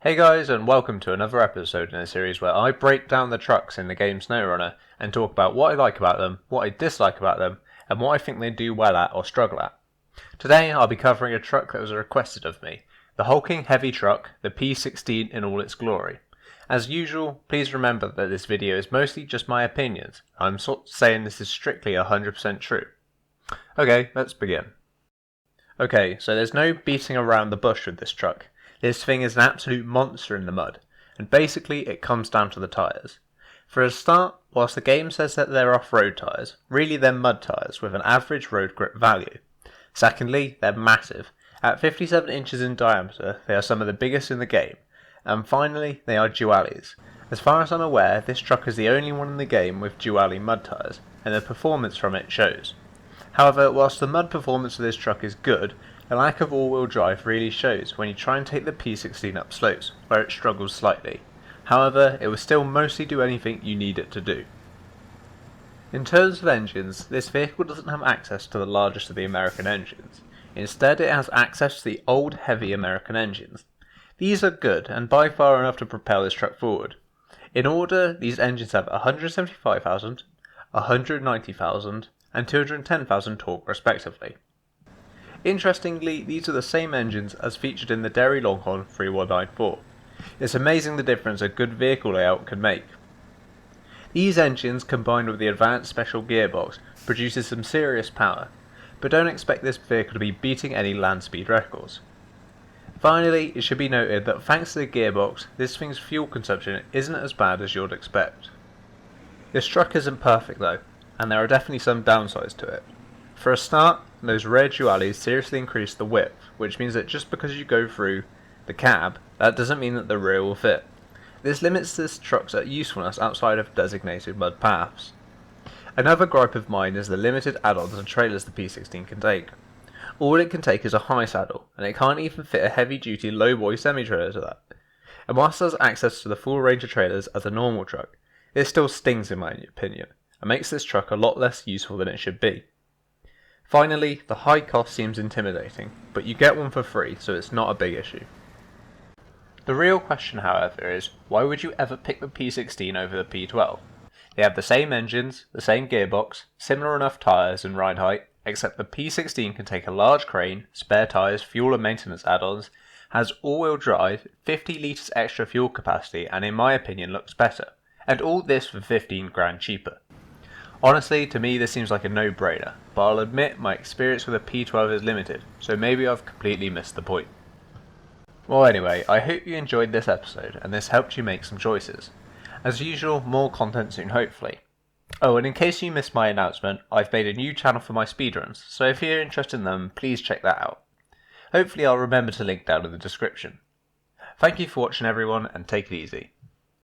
Hey guys, and welcome to another episode in a series where I break down the trucks in the game Snowrunner and talk about what I like about them, what I dislike about them, and what I think they do well at or struggle at. Today I'll be covering a truck that was requested of me, the hulking heavy truck, the P16 in all its glory. As usual, please remember that this video is mostly just my opinions. I'm saying this is strictly 100% true. Okay, let's begin. Okay, so there's no beating around the bush with this truck. This thing is an absolute monster in the mud, and basically it comes down to the tyres. For a start, whilst the game says that they're off-road tyres, really they're mud tyres with an average road grip value. Secondly, they're massive. At 57 inches in diameter, they are some of the biggest in the game. And finally, they are dualies. As far as I'm aware, this truck is the only one in the game with dually mud tyres, and the performance from it shows. However, whilst the mud performance of this truck is good, the lack of all-wheel drive really shows when you try and take the P16 up slopes, where it struggles slightly. However, it will still mostly do anything you need it to do. In terms of engines, this vehicle doesn't have access to the largest of the American engines. Instead, it has access to the old heavy American engines. These are good, and by far enough to propel this truck forward. In order, these engines have 175,000, 190,000, and 210,000 torque respectively. Interestingly, these are the same engines as featured in the Derry Longhorn 3194. It's amazing the difference a good vehicle layout can make. These engines, combined with the advanced special gearbox, produces some serious power, but don't expect this vehicle to be beating any land speed records. Finally, it should be noted that thanks to the gearbox, this thing's fuel consumption isn't as bad as you'd expect. This truck isn't perfect though, and there are definitely some downsides to it. For a start, those rear dualies seriously increase the width, which means that just because you go through the cab, that doesn't mean that the rear will fit. This limits this truck's usefulness outside of designated mud paths. Another gripe of mine is the limited add-ons and trailers the P16 can take. All it can take is a high saddle, and it can't even fit a heavy-duty low-boy semi-trailer to that. And whilst it has access to the full range of trailers as a normal truck, it still stings in my opinion, and makes this truck a lot less useful than it should be. Finally, the high cost seems intimidating, but you get one for free, so it's not a big issue. The real question, however, is why would you ever pick the P16 over the P12? They have the same engines, the same gearbox, similar enough tyres and ride height, except the P16 can take a large crane, spare tyres, fuel and maintenance add-ons, has all-wheel drive, 50 litres extra fuel capacity, and in my opinion looks better. And all this for 15 grand cheaper. Honestly, to me this seems like a no-brainer, but I'll admit my experience with a P12 is limited, so maybe I've completely missed the point. Well anyway, I hope you enjoyed this episode and this helped you make some choices. As usual, more content soon hopefully. Oh, and in case you missed my announcement, I've made a new channel for my speedruns, so if you're interested in them, please check that out. Hopefully I'll remember to link down in the description. Thank you for watching everyone, and take it easy.